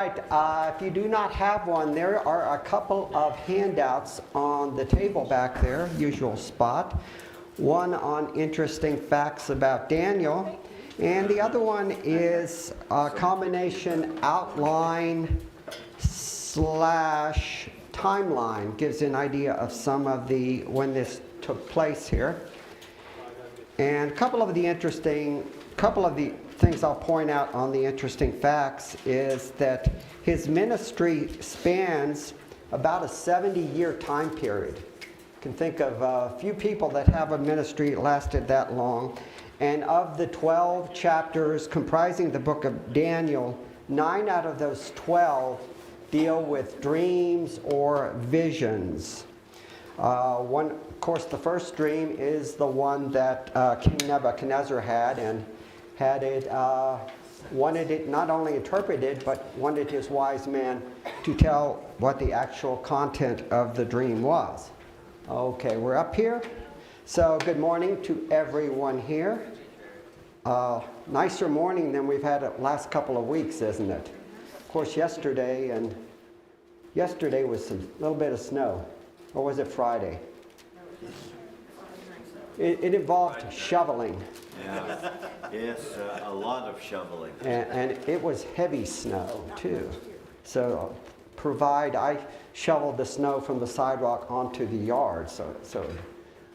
Right, if you do not have one, there are a couple of handouts on the table back there, usual spot. One on interesting facts about Daniel, and the other one is a combination outline slash timeline. Gives an idea of some of the, when this took place here. And a couple of the things I'll point out on the interesting facts is that his ministry spans about a 70-year time period. You can think of a few people that have a ministry that lasted that long. And of the 12 chapters comprising the book of Daniel, 9 out of those 12 deal with dreams or visions. Of course, the first dream is the one that King Nebuchadnezzar had, and wanted it not only interpreted, but wanted his wise man to tell what the actual content of the dream was. Okay, we're up here. So good morning to everyone here. Nicer morning than we've had the last couple of weeks, isn't it? Of course, yesterday was a little bit of snow. Or was it Friday? It involved shoveling. Yeah. Yes, a lot of shoveling. And it was heavy snow, too. So I shoveled the snow from the sidewalk onto the yard, so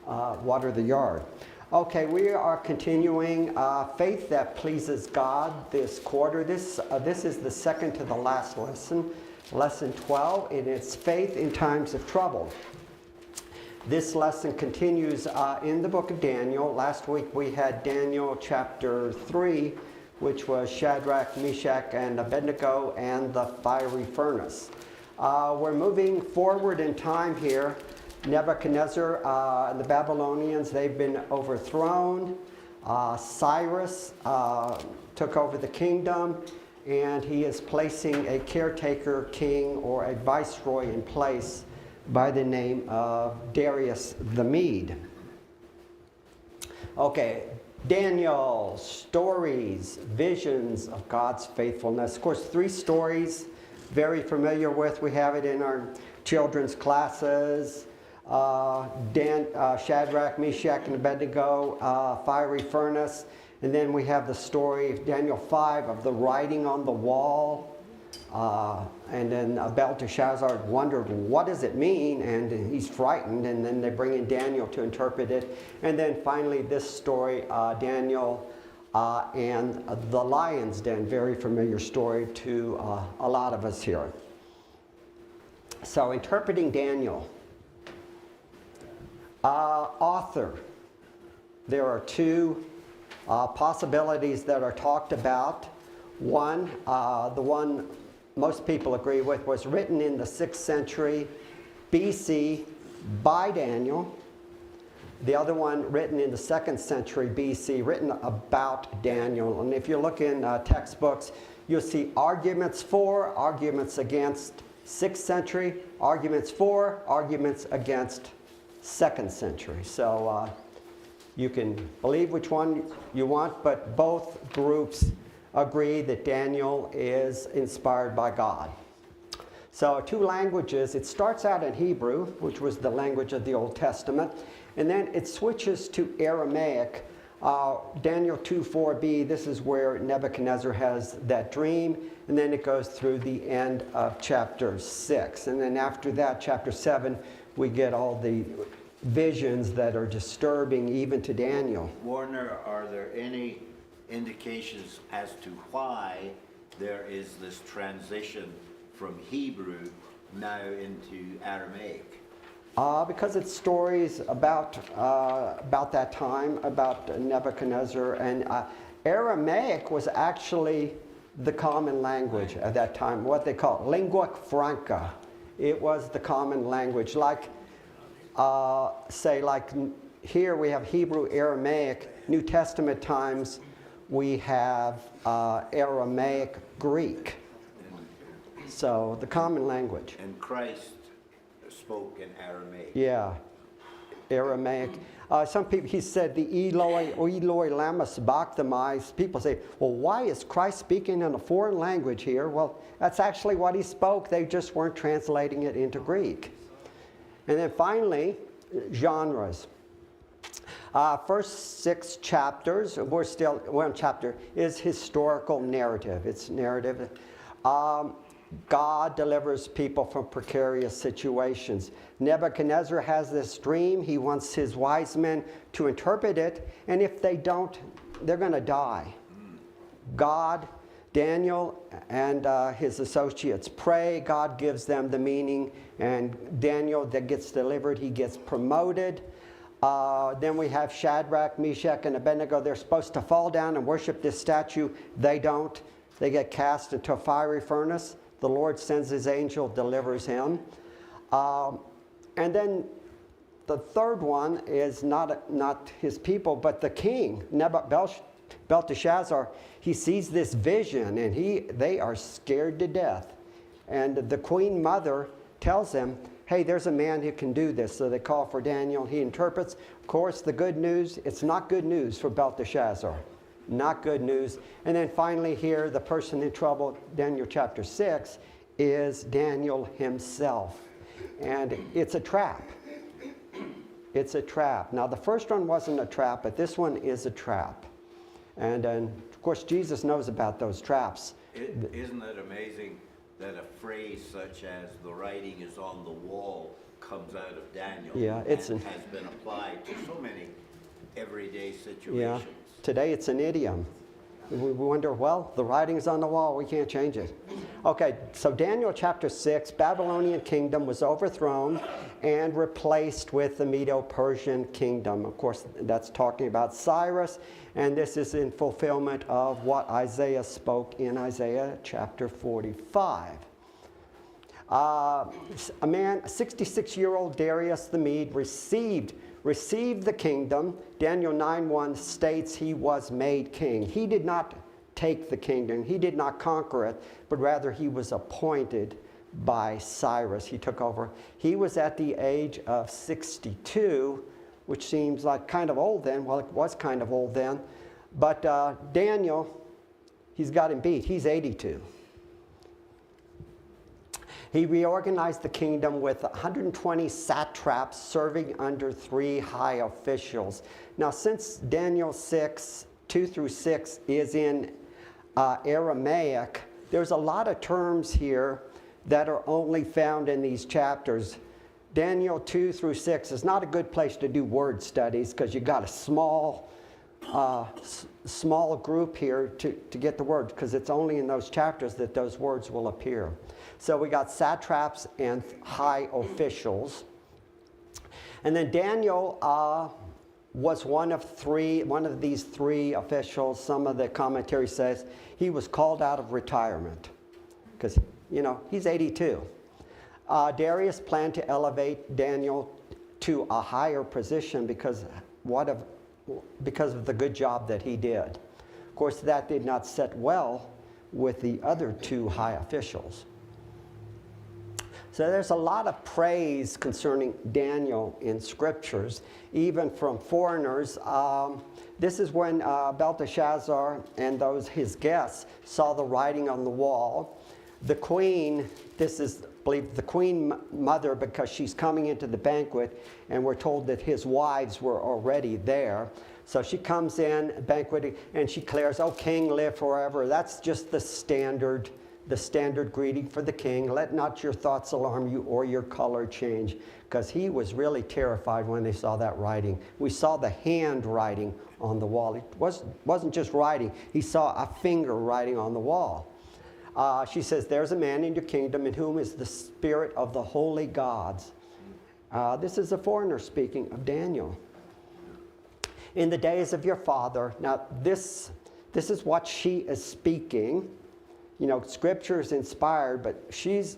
water the yard. Okay, we are continuing Faith That Pleases God this quarter. This is the second to the last lesson, lesson 12, and it's Faith in Times of Trouble. This lesson continues in the book of Daniel. Last week we had Daniel chapter 3, which was Shadrach, Meshach, and Abednego and the fiery furnace. We're moving forward in time here. Nebuchadnezzar and the Babylonians, they've been overthrown. Cyrus took over the kingdom, and he is placing a caretaker king or a viceroy in place by the name of Darius the Mede. Okay, Daniel, stories, visions of God's faithfulness. Of course, 3 stories, very familiar with. We have it in our children's classes. Shadrach, Meshach, and Abednego, fiery furnace. And then we have the story of Daniel 5 of the writing on the wall. And then Belteshazzar wondered, what does it mean? And he's frightened, and then they bring in Daniel to interpret it. And then finally this story, Daniel and the lion's den, very familiar story to a lot of us here. So interpreting Daniel. Author. There are 2 possibilities that are talked about. One, the one most people agree with, was written in the 6th century BC by Daniel. The other one written in the 2nd century BC, written about Daniel. And if you look in textbooks, you'll see arguments for, arguments against 6th century, arguments for, arguments against 2nd century. So you can believe which one you want, but both groups agree that Daniel is inspired by God. So 2 languages. It starts out in Hebrew, which was the language of the Old Testament, and then it switches to Aramaic. Daniel 2:4b, this is where Nebuchadnezzar has that dream, and then it goes through the end of chapter 6. And then after that, chapter 7, we get all the visions that are disturbing even to Daniel. Warner, are there any indications as to why there is this transition from Hebrew now into Aramaic? Because it's stories about that time, about Nebuchadnezzar, and Aramaic was actually the common language at that time, what they call lingua franca. It was the common language, like here we have Hebrew, Aramaic. New Testament times we have Aramaic, Greek. So the common language. And Christ spoke in Aramaic. Yeah. Aramaic. Some people, he said the Eloi, Eloi lama sabachthani. People say, well, why is Christ speaking in a foreign language here? Well, that's actually what he spoke. They just weren't translating it into Greek. And then finally, genres. First 6 chapters, we're still, one chapter, is historical narrative. It's narrative. God delivers people from precarious situations. Nebuchadnezzar has this dream. He wants his wise men to interpret it, and if they don't, they're going to die. God, Daniel, and his associates pray. God gives them the meaning, and Daniel that gets delivered, he gets promoted. Then we have Shadrach, Meshach, and Abednego. They're supposed to fall down and worship this statue. They don't. They get cast into a fiery furnace. The Lord sends his angel, delivers him. And then the third one is not his people, but the king, Belteshazzar. He sees this vision, and they are scared to death. And the queen mother tells him, hey, there's a man who can do this. So they call for Daniel. He interprets. Of course, the good news, it's not good news for Belteshazzar. Not good news. And then finally here, the person in trouble, Daniel chapter 6, is Daniel himself. And it's a trap. It's a trap. Now, the first one wasn't a trap, but this one is a trap. And of course, Jesus knows about those traps. Isn't it amazing that a phrase such as the writing is on the wall comes out of Daniel, yeah, and has been applied to so many everyday situations? Yeah. Today it's an idiom. We wonder, well, the writing's on the wall, we can't change it. Okay, so Daniel chapter 6, Babylonian kingdom was overthrown and replaced with the Medo-Persian kingdom. Of course, that's talking about Cyrus, and this is in fulfillment of what Isaiah spoke in Isaiah chapter 45. A 66-year-old Darius the Mede received the kingdom. Daniel 9:1 states he was made king. He did not take the kingdom. He did not conquer it, but rather he was appointed by Cyrus. He took over. He was at the age of 62, which seems like kind of old then. Well, it was kind of old then. But Daniel, he's got him beat. He's 82. He reorganized the kingdom with 120 satraps serving under 3 high officials. Now, since Daniel 6, 2 through 6 is in Aramaic, there's a lot of terms here that are only found in these chapters. Daniel 2 through 6 is not a good place to do word studies because you got a small group here to get the words, because it's only in those chapters that those words will appear. So we got satraps and high officials. And then Daniel was one of these 3 officials. Some of the commentary says he was called out of retirement because, he's 82. Darius planned to elevate Daniel to a higher position because of the good job that he did. Of course, that did not set well with the other 2 high officials. So there's a lot of praise concerning Daniel in scriptures, even from foreigners. This is when Belteshazzar and his guests saw the writing on the wall. The queen, this is believed the queen mother, because she's coming into the banquet, and we're told that his wives were already there. So she comes in, banqueting, and she declares, "O king, live forever." That's just the standard greeting for the king. Let not your thoughts alarm you or your color change, because he was really terrified when they saw that writing. We saw the handwriting on the wall. It wasn't just writing. He saw a finger writing on the wall. She says, "There's a man in your kingdom in whom is the spirit of the holy gods." This is a foreigner speaking of Daniel. "In the days of your father." Now, this is what she is speaking. Scripture is inspired, but she's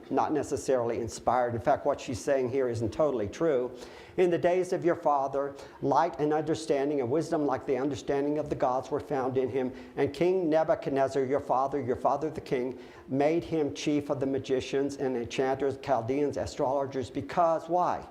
not necessarily inspired. In fact, what she's saying here isn't totally true. "In the days of your father, light and understanding and wisdom like the understanding of the gods were found in him. And King Nebuchadnezzar, your father the king, made him chief of the magicians and enchanters, Chaldeans, astrologers." Because why?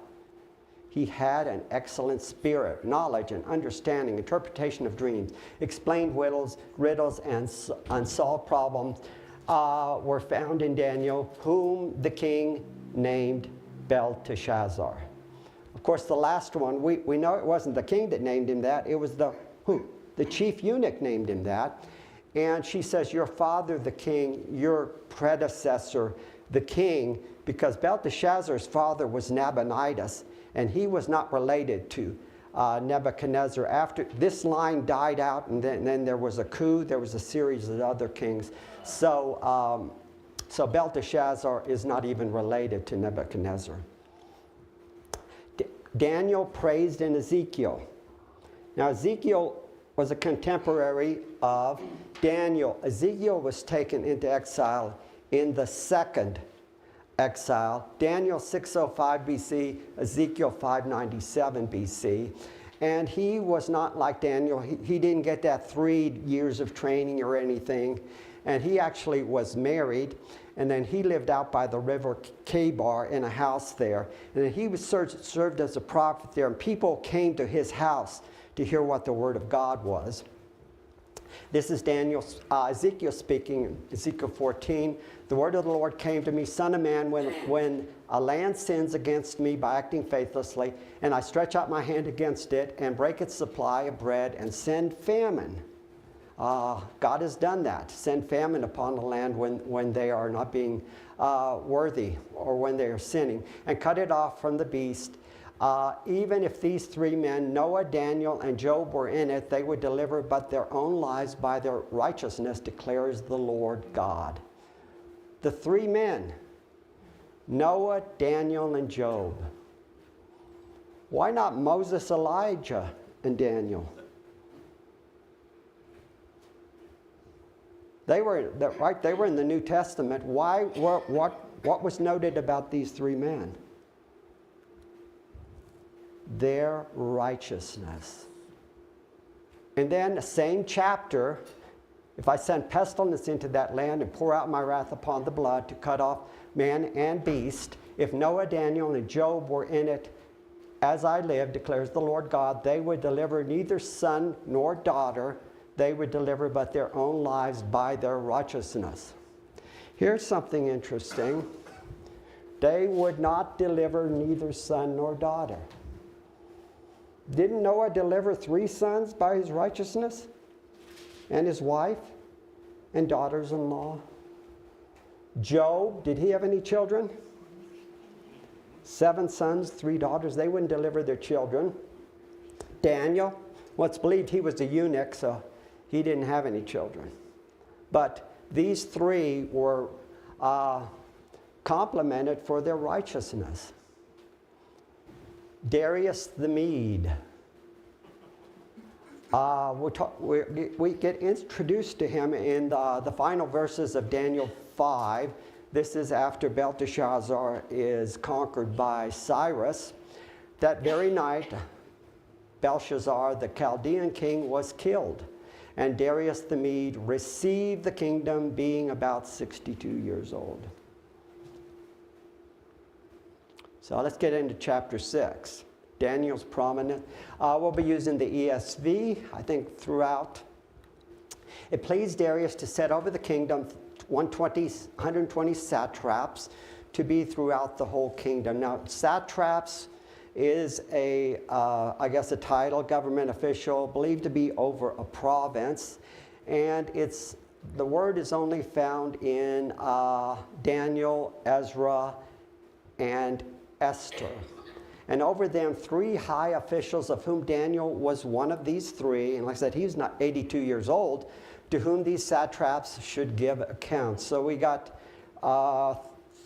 He had an excellent spirit, knowledge and understanding, interpretation of dreams, explained riddles and unsolved problems were found in Daniel, whom the king named Belteshazzar. Of course, the last one, we know it wasn't the king that named him that. It was the chief eunuch named him that. And she says, your father, the king, your predecessor, the king, because Belteshazzar's father was Nabonidus, and he was not related to Nebuchadnezzar. After this line died out, and then there was a coup, there was a series of other kings. So Belteshazzar is not even related to Nebuchadnezzar. Daniel praised in Ezekiel. Now Ezekiel was a contemporary of Daniel. Ezekiel was taken into exile in the second exile. Daniel 605 BC, Ezekiel 597 BC. And he was not like Daniel. He didn't get that 3 years of training or anything. And he actually was married. And then he lived out by the river Kebar in a house there. And then he was served as a prophet there. And people came to his house to hear what the word of God was. This is Ezekiel speaking, Ezekiel 14. The word of the Lord came to me, Son of man, when a land sins against me by acting faithlessly, and I stretch out my hand against it and break its supply of bread and send famine. God has done that. Send famine upon the land when they are not being worthy or when they are sinning, and cut it off from the beast. Even if these 3 men, Noah, Daniel, and Job, were in it, they would deliver but their own lives by their righteousness, declares the Lord God. The 3 men, Noah, Daniel, and Job. Why not Moses, Elijah, and Daniel? They were in the New Testament. What was noted about these 3 men? Their righteousness. And then the same chapter, if I send pestilence into that land and pour out my wrath upon the blood to cut off man and beast, if Noah, Daniel, and Job were in it, as I live, declares the Lord God, they would deliver neither son nor daughter. They would deliver but their own lives by their righteousness. Here's something interesting. They would not deliver neither son nor daughter. Didn't Noah deliver 3 sons by his righteousness? And his wife and daughters-in-law? Job, did he have any children? 7 sons, 3 daughters. They wouldn't deliver their children. Daniel, it's believed he was a eunuch, so he didn't have any children. But these 3 were complimented for their righteousness. Darius the Mede. We get introduced to him in the final verses of Daniel 5. This is after Belteshazzar is conquered by Cyrus. That very night, Belshazzar, the Chaldean king, was killed, and Darius the Mede received the kingdom, being about 62 years old. So let's get into chapter 6. Daniel's prominent. We'll be using the ESV, I think, throughout. It pleased Darius to set over the kingdom 120 satraps to be throughout the whole kingdom. Now, satraps is I guess a title, government official, believed to be over a province. And the word is only found in Daniel, Ezra, and Esther. And over them 3 high officials, of whom Daniel was one of these 3. And like I said, he's not 82 years old, to whom these satraps should give accounts. So we got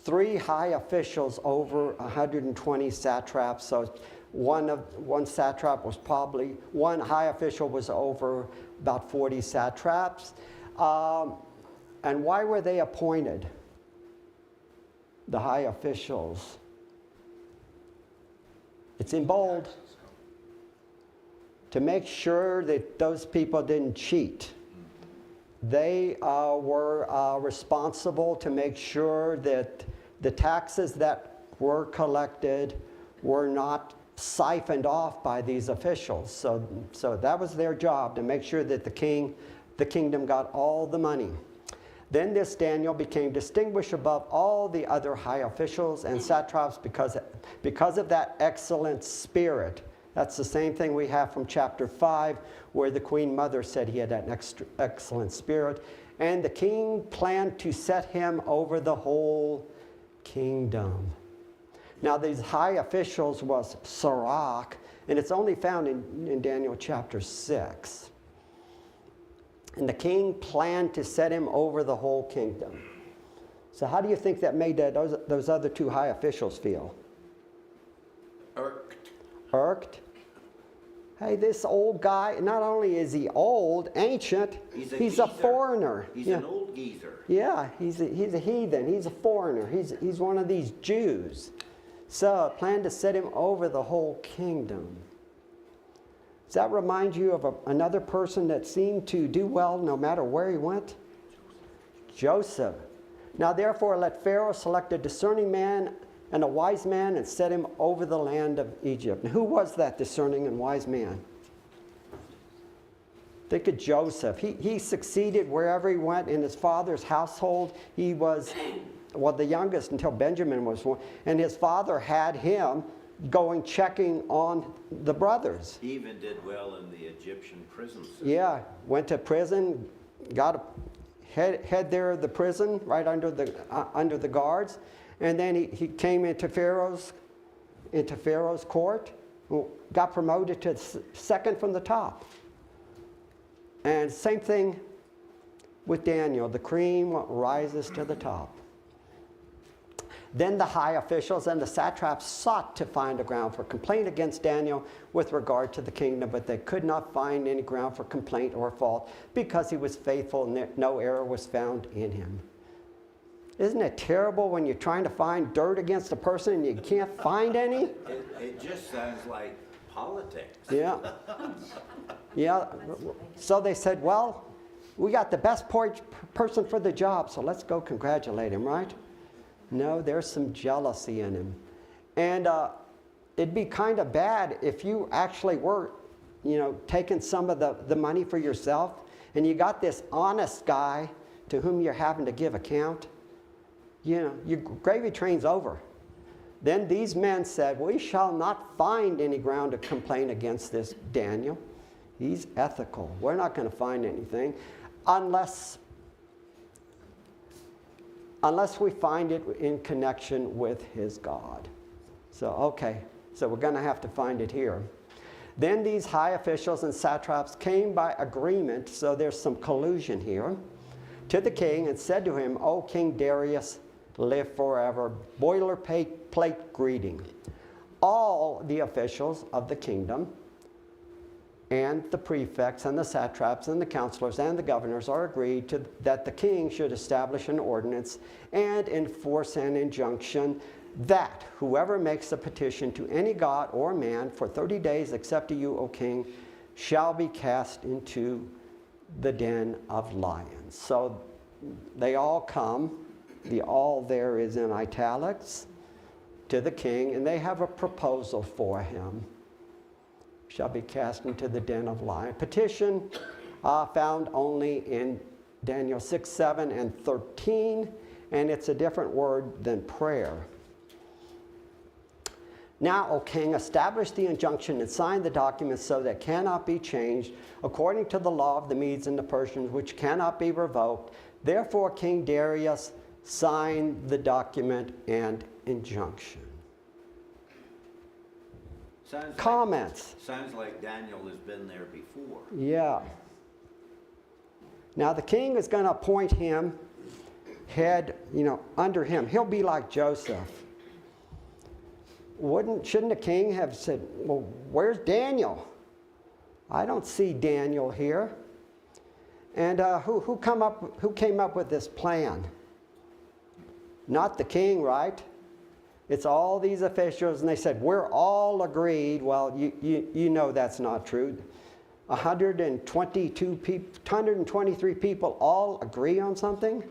3 high officials over 120 satraps. So one satrap was probably, one high official was over about 40 satraps. And why were they appointed? The high officials. It's in bold. To make sure that those people didn't cheat. They were responsible to make sure that the taxes that were collected were not siphoned off by these officials. So that was their job, to make sure that the kingdom got all the money. Then this Daniel became distinguished above all the other high officials and satraps because of that excellent spirit. That's the same thing we have from chapter 5, where the Queen Mother said he had an excellent spirit. And the king planned to set him over the whole kingdom. Now these high officials was Sirach, and it's only found in Daniel chapter 6. And the king planned to set him over the whole kingdom. So how do you think that made those other two high officials feel? Irked? Hey, this old guy, not only is he old, ancient, he's a foreigner. He's an old geezer. Yeah, he's a heathen. He's a foreigner. He's one of these Jews. So planned to set him over the whole kingdom. Does that remind you of another person that seemed to do well no matter where he went? Joseph. Now therefore let Pharaoh select a discerning man and a wise man and set him over the land of Egypt. Now, who was that discerning and wise man? Think of Joseph. He succeeded wherever he went in his father's household. He was, well, the youngest until Benjamin was born. And his father had him going checking on the brothers. He even did well in the Egyptian prison system. Yeah, went to prison, got a head there of the prison, right under the guards. And then he came into Pharaoh's court, got promoted to second from the top. And same thing with Daniel. The cream rises to the top. Then the high officials and the satraps sought to find a ground for complaint against Daniel with regard to the kingdom, but they could not find any ground for complaint or fault because he was faithful and no error was found in him. Isn't it terrible when you're trying to find dirt against a person and you can't find any? It just sounds like politics. Yeah. Yeah. So they said, well, we got the best person for the job, so let's go congratulate him, right? No, there's some jealousy in him. And it'd be kind of bad if you actually were, taking some of the money for yourself, and you got this honest guy to whom you're having to give account. Your gravy train's over. Then these men said, we shall not find any ground to complain against this Daniel. He's ethical. We're not going to find anything unless we find it in connection with his God. So, okay, so we're going to have to find it here. Then these high officials and satraps came by agreement, so there's some collusion here, to the king and said to him, O King Darius, live forever. Boilerplate greeting. All the officials of the kingdom and the prefects and the satraps and the counselors and the governors are agreed that the king should establish an ordinance and enforce an injunction that whoever makes a petition to any god or man for 30 days except to you, O king, shall be cast into the den of lions. So they all come. The all there is in italics, to the king, and they have a proposal for him. Shall be cast into the den of lions. Petition found only in Daniel 6, 7, and 13, and it's a different word than prayer. Now, O king, establish the injunction and sign the document so that it cannot be changed according to the law of the Medes and the Persians, which cannot be revoked. Therefore, King Darius signed the document and injunction. Comments? Sounds like Daniel has been there before. Yeah. Now the king is going to appoint him head, under him. He'll be like Joseph. Shouldn't the king have said, well, where's Daniel? I don't see Daniel here. And who came up with this plan? Not the king, right? It's all these officials, and they said, we're all agreed. Well, you know that's not true. 123 people all agree on something?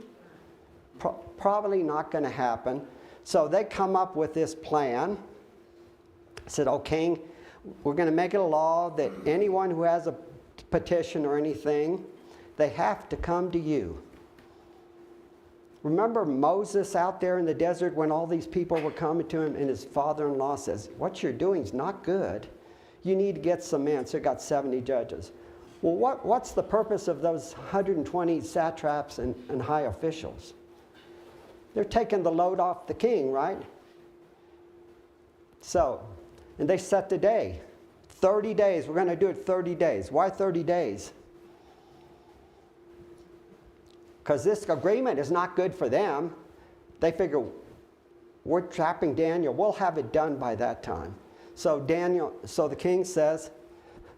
Probably not going to happen. So they come up with this plan. said, "Oh, king, we're going to make it a law that anyone who has a petition or anything, they have to come to you." Remember Moses out there in the desert when all these people were coming to him, and his father-in-law says, "What you're doing is not good. You need to get some men." So he got 70 judges. Well, what's the purpose of those 120 satraps and high officials? They're taking the load off the king, right? So, and they set the day. 30 days. We're going to do it 30 days. Why 30 days? Because this agreement is not good for them. They figure, we're trapping Daniel. We'll have it done by that time. So the king says,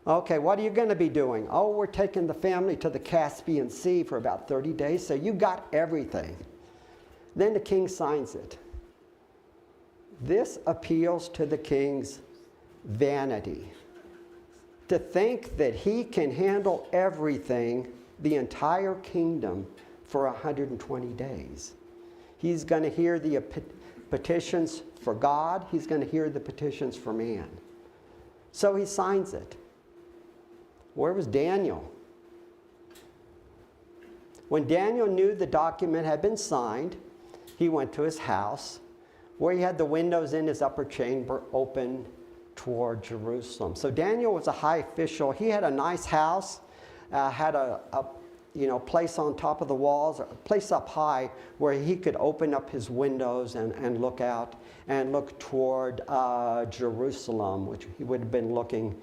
"Okay, what are you going to be doing?" "Oh, we're taking the family to the Caspian Sea for about 30 days, so you got everything." Then the king signs it. This appeals to the king's vanity. To think that he can handle everything, the entire kingdom, for 120 days. He's going to hear the petitions for God. He's going to hear the petitions for man. So he signs it. Where was Daniel? When Daniel knew the document had been signed, he went to his house, where he had the windows in his upper chamber open toward Jerusalem. So Daniel was a high official. He had a nice house, had a place on top of the walls, a place up high where he could open up his windows and look out and look toward Jerusalem, which he would have been looking,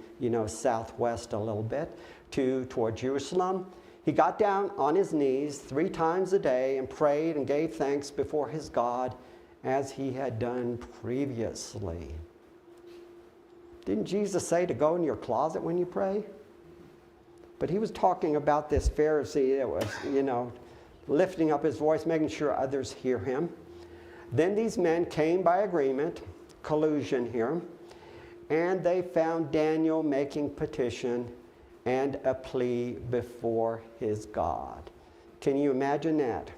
southwest a little bit toward Jerusalem. He got down on his knees 3 times a day and prayed and gave thanks before his God as he had done previously. Didn't Jesus say to go in your closet when you pray? But he was talking about this Pharisee that was, lifting up his voice, making sure others hear him. Then these men came by agreement, collusion here, and they found Daniel making petition and a plea before his God. Can you imagine that?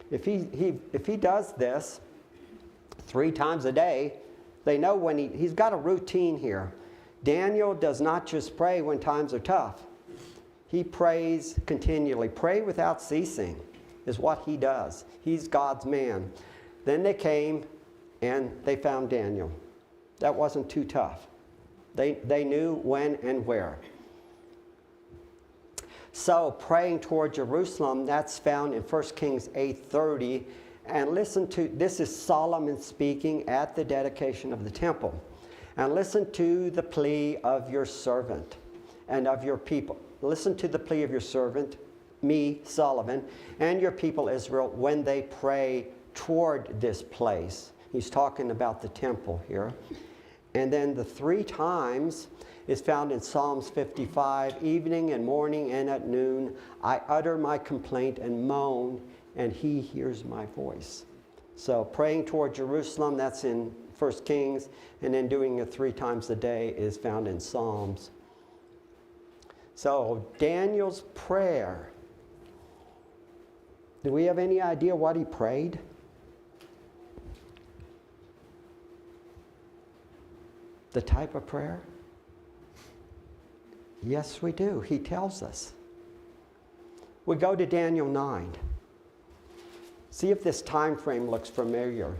If he does this 3 times a day, they know when he's got a routine here. Daniel does not just pray when times are tough. He prays continually. Pray without ceasing is what he does. He's God's man. Then they came and they found Daniel. That wasn't too tough. They knew when and where. So praying toward Jerusalem, that's found in 1 Kings 8:30. And listen to, this is Solomon speaking at the dedication of the temple. And listen to the plea of your servant and of your people. Listen to the plea of your servant, me, Solomon, and your people Israel when they pray toward this place. He's talking about the temple here. And then the 3 times is found in Psalms 55, evening and morning and at noon, I utter my complaint and moan, and he hears my voice. So praying toward Jerusalem, that's in 1 Kings, and then doing it 3 times a day is found in Psalms. So Daniel's prayer. Do we have any idea what he prayed? The type of prayer? Yes, we do. He tells us. We go to Daniel 9. See if this time frame looks familiar.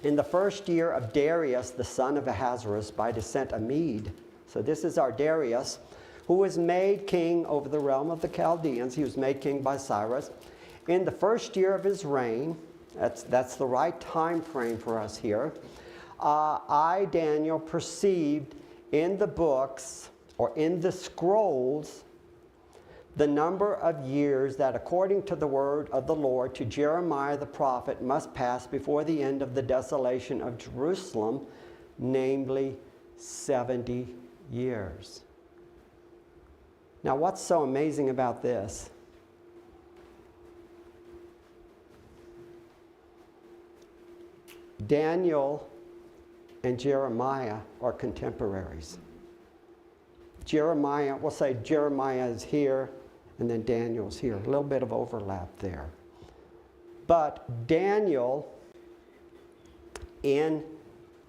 In the first year of Darius, the son of Ahasuerus, by descent a Mede. So this is our Darius, who was made king over the realm of the Chaldeans. He was made king by Cyrus. In the first year of his reign, that's the right time frame for us here, I, Daniel, perceived in the books, or in the scrolls, the number of years that according to the word of the Lord to Jeremiah the prophet must pass before the end of the desolation of Jerusalem, namely 70 years. Now, what's so amazing about this? Daniel and Jeremiah are contemporaries. Jeremiah, we'll say Jeremiah is here, and then Daniel's here. A little bit of overlap there. But Daniel in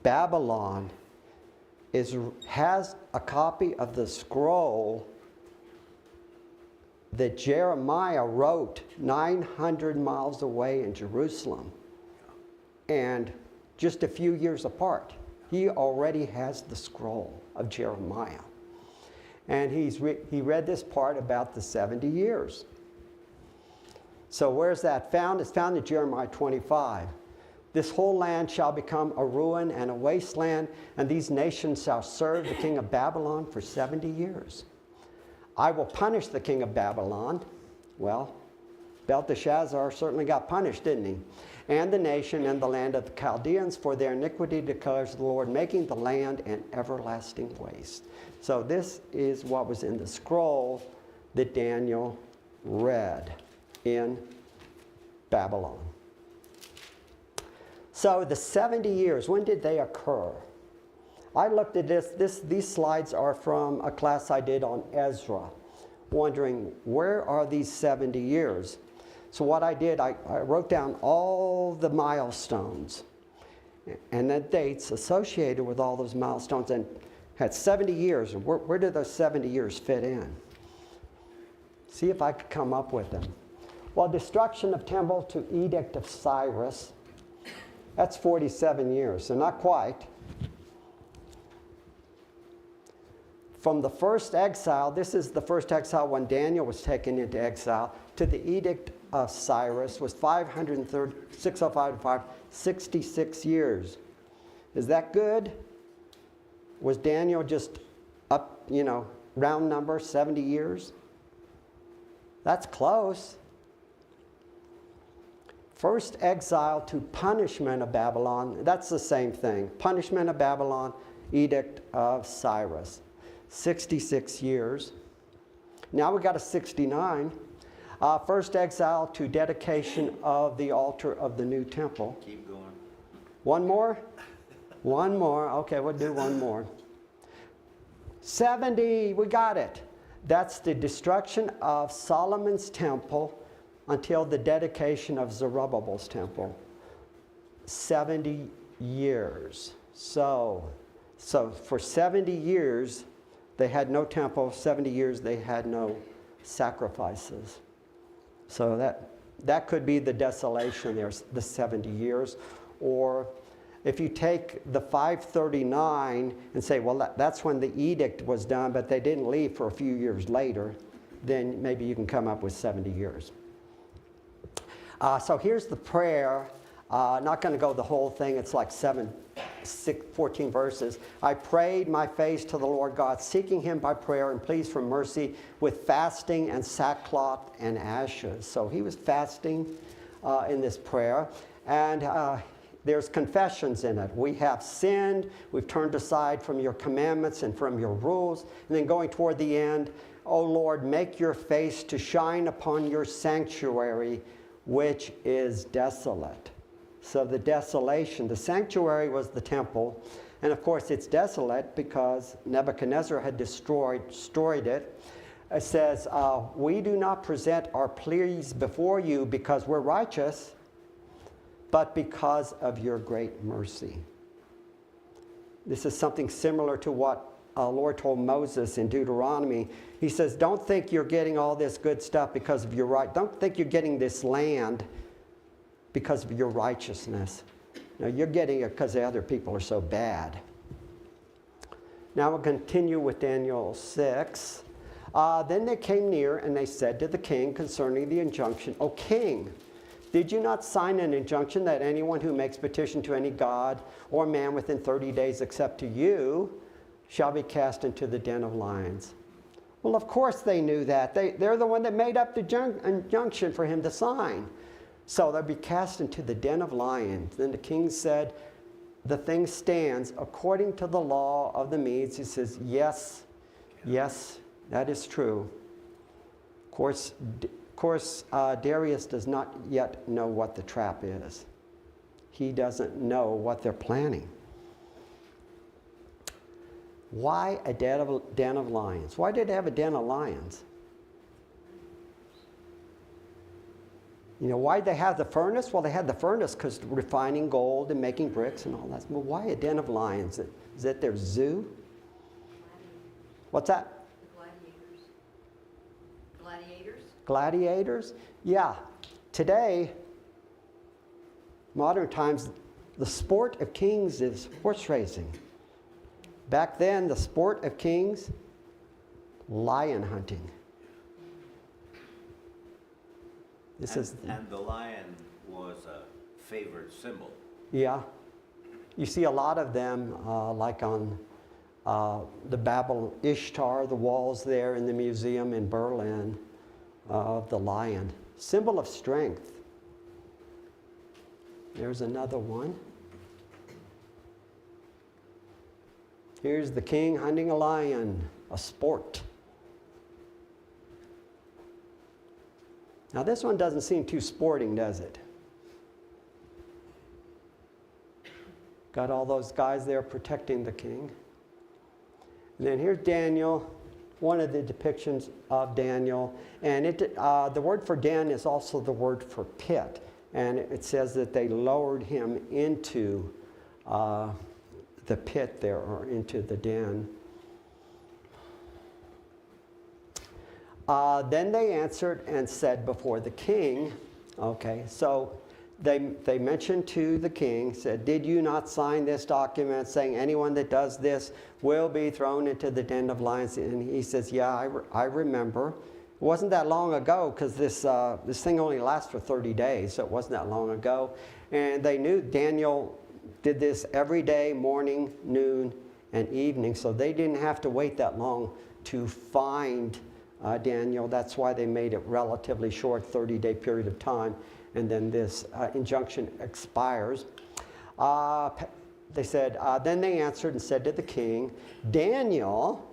Babylon has a copy of the scroll that Jeremiah wrote 900 miles away in Jerusalem, and just a few years apart. He already has the scroll of Jeremiah. And he read this part about the 70 years. So where's that found? It's found in Jeremiah 25. This whole land shall become a ruin and a wasteland, and these nations shall serve the king of Babylon for 70 years. I will punish the king of Babylon. Well, Belteshazzar certainly got punished, didn't he? And the nation and the land of the Chaldeans for their iniquity, declares the Lord, making the land an everlasting waste. So this is what was in the scroll that Daniel read in Babylon. So the 70 years, when did they occur? I looked at these slides are from a class I did on Ezra, wondering where are these 70 years? So what I did, I wrote down all the milestones and the dates associated with all those milestones, and had 70 years. And where did those 70 years fit in? See if I could come up with them. Well, destruction of temple to edict of Cyrus, that's 47 years, so not quite. From the first exile, this is the first exile when Daniel was taken into exile, to the edict of Cyrus was 605 to 5, 66 years. Is that good? Was Daniel just up, round number, 70 years? That's close. First exile to punishment of Babylon, that's the same thing. Punishment of Babylon, edict of Cyrus. 66 years. Now we got a 69. First exile to dedication of the altar of the new temple. Keep going. One more? One more. Okay, we'll do one more. 70, we got it. That's the destruction of Solomon's temple until the dedication of Zerubbabel's temple. 70 years. So for 70 years, they had no temple. 70 years, they had no sacrifices. So that could be the desolation there, the 70 years. Or if you take the 539 and say, well, that's when the edict was done, but they didn't leave for a few years later, then maybe you can come up with 70 years. So here's the prayer. Not going to go the whole thing. It's like 14 verses. I prayed my face to the Lord God, seeking him by prayer and pleas for mercy with fasting and sackcloth and ashes. So he was fasting in this prayer. And there's confessions in it. We have sinned. We've turned aside from your commandments and from your rules. And then going toward the end, O Lord, make your face to shine upon your sanctuary, which is desolate. So the desolation, the sanctuary was the temple, and of course it's desolate because Nebuchadnezzar had destroyed it. It says, we do not present our pleas before you because we're righteous, but because of your great mercy. This is something similar to what Lord told Moses in Deuteronomy. He says, don't think you're getting all this good stuff because of your right. Don't think you're getting this land because of your righteousness. Now, you're getting it because the other people are so bad. Now we'll continue with Daniel 6. Then they came near and they said to the king concerning the injunction, O king, did you not sign an injunction that anyone who makes petition to any god or man within 30 days except to you shall be cast into the den of lions? Well, of course they knew that. They're the one that made up the injunction for him to sign. So they'll be cast into the den of lions. Then the king said, the thing stands according to the law of the Medes. He says, yes, that is true. Of course, Darius does not yet know what the trap is. He doesn't know what they're planning. Why a den of lions? Why did they have a den of lions? You know, why'd they have the furnace? Well, they had the furnace because refining gold and making bricks and all that. Well, why a den of lions? Is it their zoo? What's that? Gladiators. Gladiators? Gladiators? Yeah. Today, modern times, the sport of kings is horse racing. Back then, the sport of kings, lion hunting. And the lion was a favored symbol. Yeah. You see a lot of them, like on the Babel Ishtar, the walls there in the museum in Berlin, of the lion. Symbol of strength. There's another one. Here's the king hunting a lion, a sport. Now this one doesn't seem too sporting, does it? Got all those guys there protecting the king. And then here's Daniel, one of the depictions of Daniel. And the word for den is also the word for pit. And it says that they lowered him into the pit there, or into the den. Then they answered and said before the king, okay, so they mentioned to the king, said, did you not sign this document saying anyone that does this will be thrown into the den of lions? And he says, yeah, I remember. It wasn't that long ago, because this thing only lasts for 30 days, so it wasn't that long ago. And they knew Daniel did this every day, morning, noon, and evening, so they didn't have to wait that long to find Daniel. That's why they made it relatively short, 30-day period of time, and then this injunction expires. They said, then they answered and said to the king, Daniel,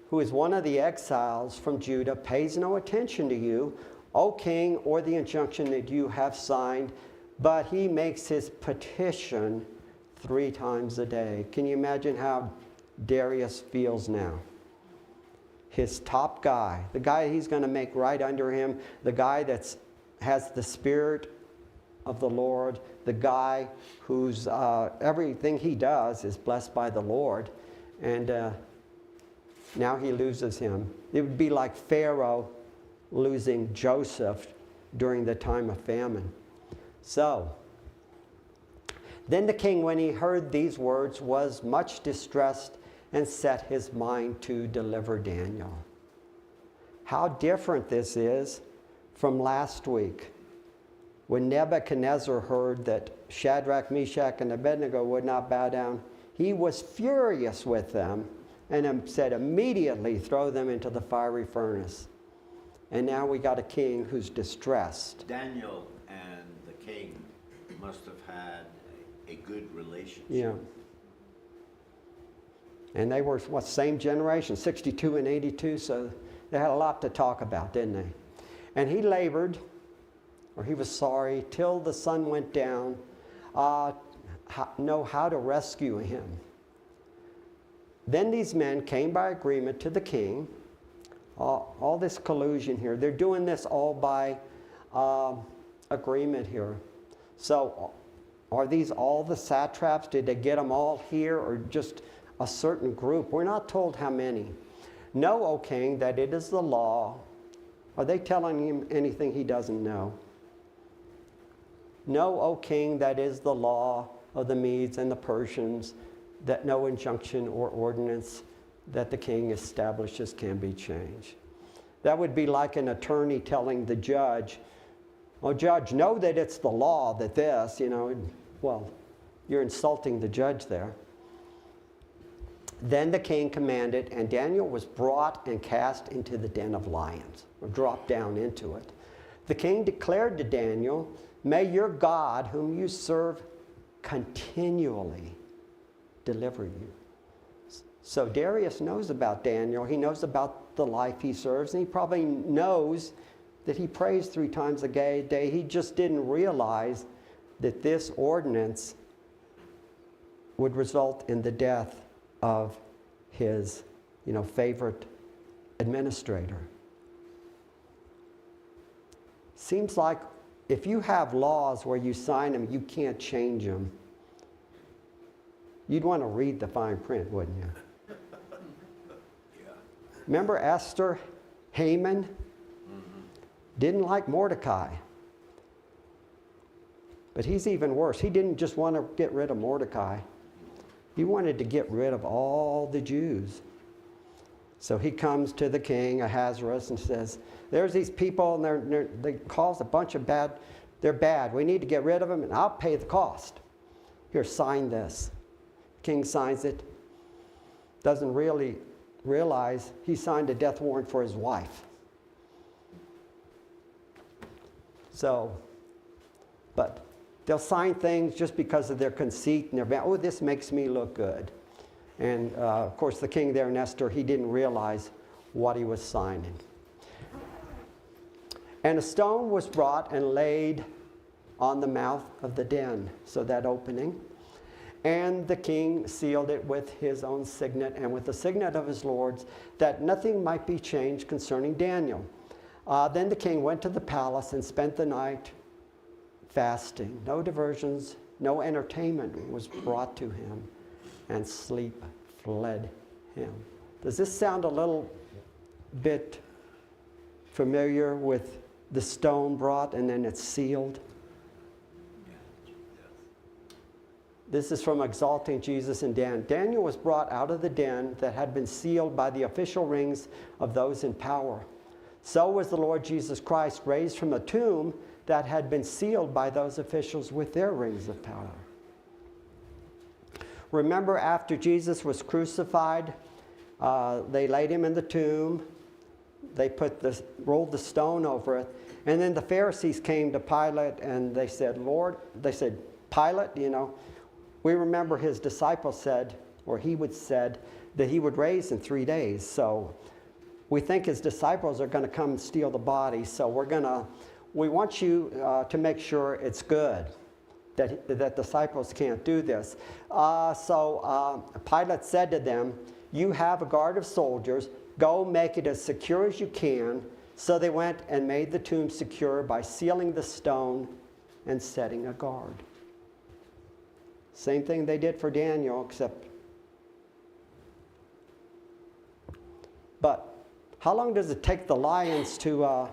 who is one of the exiles from Judah, pays no attention to you, O king, or the injunction that you have signed, but he makes his petition 3 times a day. Can you imagine how Darius feels now? His top guy, the guy he's going to make right under him, the guy that has the Spirit of the Lord, the guy whose everything he does is blessed by the Lord, and now he loses him. It would be like Pharaoh losing Joseph during the time of famine. So, then the king, when he heard these words, was much distressed and set his mind to deliver Daniel. How different this is from last week, when Nebuchadnezzar heard that Shadrach, Meshach, and Abednego would not bow down. He was furious with them and said, immediately throw them into the fiery furnace. And now we got a king who's distressed. Daniel and the king must have had a good relationship. Yeah. And they were, same generation, 62 and 82, so they had a lot to talk about, didn't they? And he labored, or he was sorry, till the sun went down, know how to rescue him. Then these men came by agreement to the king. All this collusion here, they're doing this all by agreement here. So are these all the satraps? Did they get them all here, or just a certain group? We're not told how many. Know, O king, that it is the law. Are they telling him anything he doesn't know? Know, O king, that is the law of the Medes and the Persians, that no injunction or ordinance that the king establishes can be changed. That would be like an attorney telling the judge, oh, judge, know that it's the law that this, well, you're insulting the judge there. Then the king commanded, and Daniel was brought and cast into the den of lions, or dropped down into it. The king declared to Daniel, may your God, whom you serve, continually deliver you. So Darius knows about Daniel. He knows about the life he serves, and he probably knows that he prays 3 times a day. He just didn't realize that this ordinance would result in the death of his, favorite administrator. Seems like if you have laws where you sign them, you can't change them, you'd want to read the fine print, wouldn't you? Remember Esther, Haman? Didn't like Mordecai. But he's even worse. He didn't just want to get rid of Mordecai. He wanted to get rid of all the Jews. So he comes to the king, Ahasuerus, and says, there's these people, and they cause a bunch of bad, they're bad. We need to get rid of them, and I'll pay the cost. Here, sign this. King signs it. Doesn't really realize he signed a death warrant for his wife. So, but they'll sign things just because of their conceit and their, oh, this makes me look good. And of course, the king there, Nestor, he didn't realize what he was signing. And a stone was brought and laid on the mouth of the den, so that opening. And the king sealed it with his own signet and with the signet of his lords, that nothing might be changed concerning Daniel. Then the king went to the palace and spent the night fasting. No diversions, no entertainment was brought to him, and sleep fled him. Does this sound a little bit familiar with the stone brought and then it's sealed? This is from Exalting Jesus in Dan. Daniel was brought out of the den that had been sealed by the official rings of those in power. So was the Lord Jesus Christ raised from a tomb that had been sealed by those officials with their rings of power. Remember, after Jesus was crucified, they laid him in the tomb. They rolled the stone over it. And then the Pharisees came to Pilate and they said, Pilate, we remember his disciples said, or he would said, that he would raise in 3 days. So we think his disciples are going to come and steal the body. So we want you to make sure it's good, that disciples can't do this. So Pilate said to them, you have a guard of soldiers. Go make it as secure as you can. So they went and made the tomb secure by sealing the stone and setting a guard. Same thing they did for Daniel, except. But how long does it take the lions to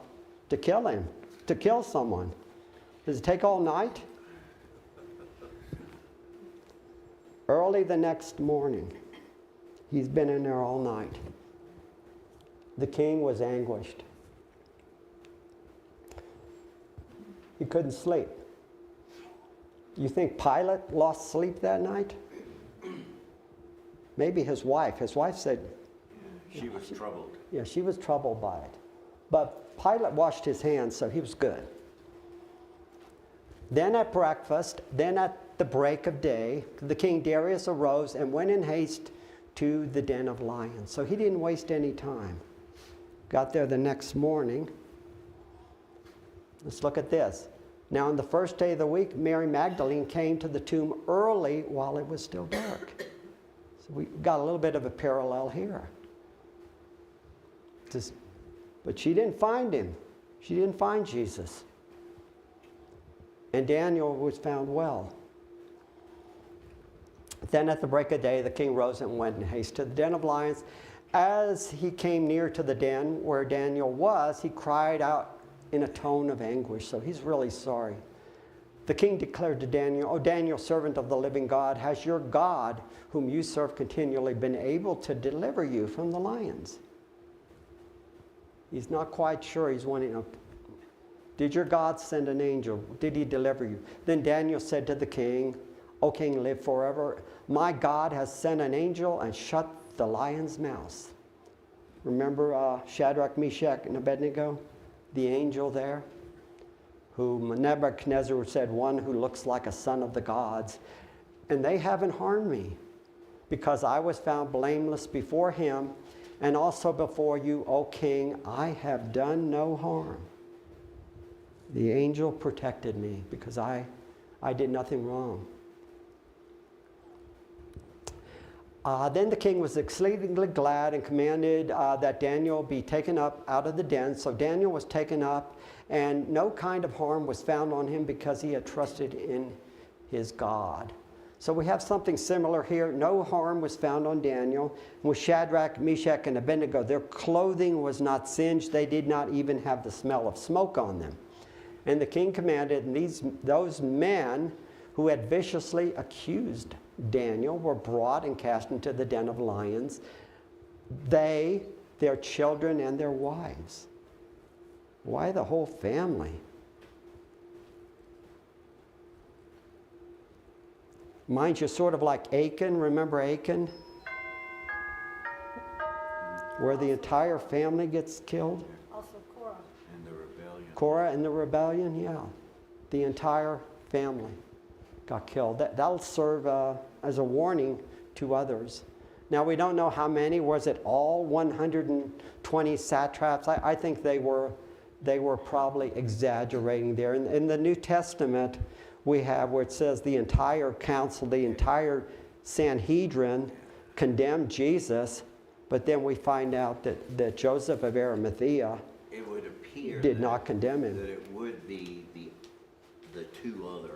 kill him, to kill someone? Does it take all night? Early the next morning, he's been in there all night. The king was anguished. He couldn't sleep. You think Pilate lost sleep that night? Maybe his wife. His wife said... She was troubled. Yeah, she was troubled by it. But Pilate washed his hands, so he was good. Then at breakfast, then at the break of day, the king Darius arose and went in haste to the den of lions. So he didn't waste any time. Got there the next morning. Let's look at this. Now, on the first day of the week, Mary Magdalene came to the tomb early while it was still dark. So we got a little bit of a parallel here. But she didn't find him. She didn't find Jesus. And Daniel was found well. Then at the break of day, the king rose and went in haste to the den of lions. As he came near to the den where Daniel was, he cried out in a tone of anguish. So he's really sorry. The king declared to Daniel, "O Daniel, servant of the living God, has your God, whom you serve continually, been able to deliver you from the lions?" He's not quite sure. He's wanting, did your God send an angel? Did he deliver you? Then Daniel said to the king, "O king, live forever. My God has sent an angel and shut the lion's mouths." Remember Shadrach, Meshach, and Abednego? The angel there, whom Nebuchadnezzar said, one who looks like a son of the gods. And they haven't harmed me, because I was found blameless before him, and also before you, O king. I have done no harm. The angel protected me because I did nothing wrong. Then the king was exceedingly glad and commanded that Daniel be taken up out of the den. So Daniel was taken up, and no kind of harm was found on him because he had trusted in his God. So we have something similar here. No harm was found on Daniel. With Shadrach, Meshach, and Abednego, their clothing was not singed. They did not even have the smell of smoke on them. And the king commanded, and those men who had viciously accused Daniel were brought and cast into the den of lions. They, their children, and their wives. Why the whole family? Mind you, sort of like Achan. Remember Achan? Where the entire family gets killed? Also Korah. And the rebellion. Korah and the rebellion, yeah. The entire family got killed. That'll serve as a warning to others. Now, we don't know how many. Was it all 120 satraps? I think they were probably exaggerating there. In the New Testament, we have where it says the entire council, the entire Sanhedrin condemned Jesus, but then we find out that Joseph of Arimathea It would appear did that not condemn him. that it would be the two other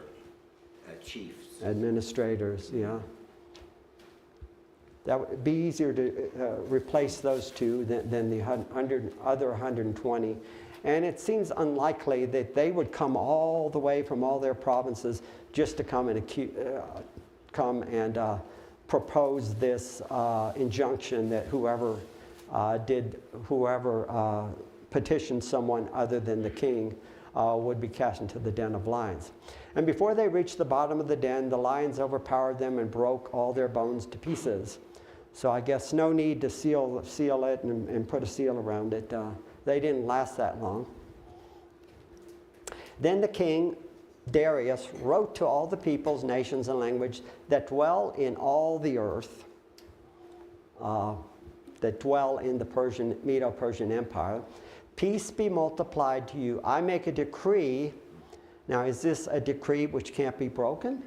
chiefs. Administrators, yeah. That would be easier to replace those two than the other 120. And it seems unlikely that they would come all the way from all their provinces just to come and propose this injunction that whoever petitioned someone other than the king would be cast into the den of lions. And before they reached the bottom of the den, the lions overpowered them and broke all their bones to pieces. So I guess no need to seal it and put a seal around it. They didn't last that long. Then the king, Darius, wrote to all the peoples, nations, and languages that dwell in all the earth, that dwell in the Medo-Persian Empire. Peace be multiplied to you. I make a decree. Now, is this a decree which can't be broken?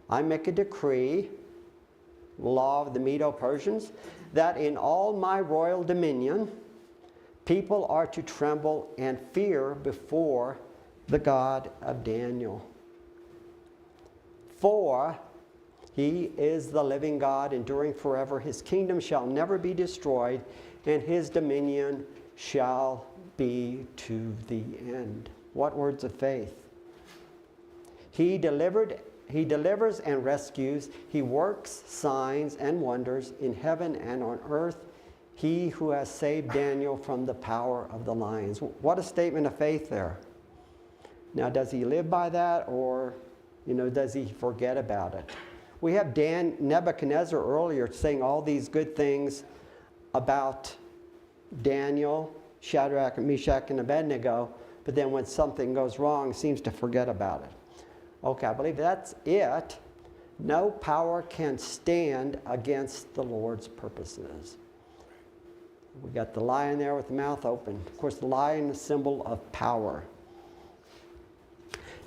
I make a decree, law of the Medo-Persians, that in all my royal dominion, people are to tremble and fear before the God of Daniel. For he is the living God, enduring forever. His kingdom shall never be destroyed, and his dominion shall be to the end. What words of faith? He delivers and rescues. He works signs and wonders in heaven and on earth. He who has saved Daniel from the power of the lions. What a statement of faith there. Now, does he live by that, or, does he forget about it? We have Nebuchadnezzar earlier saying all these good things about Daniel, Shadrach, Meshach, and Abednego, but then when something goes wrong, seems to forget about it. Okay, I believe that's it. No power can stand against the Lord's purposes. We got the lion there with the mouth open. Of course, the lion is a symbol of power.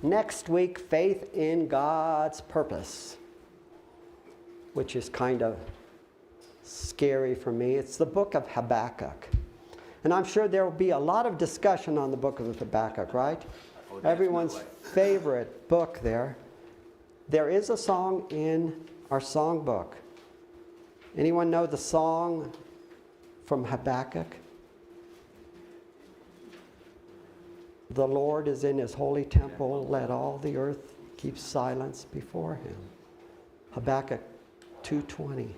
Next week, faith in God's purpose, which is kind of scary for me. It's the book of Habakkuk. And I'm sure there will be a lot of discussion on the book of Habakkuk, right? Oh, Everyone's favorite book there. There is a song in our songbook. Anyone know the song from Habakkuk? The Lord is in his holy temple. Let all the earth keep silence before him. Habakkuk 2:20.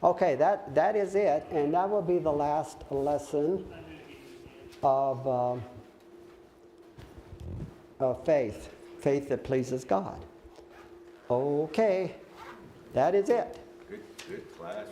Okay, that is it. And that will be the last lesson of faith. Faith that pleases God. Okay, that is it. Good class.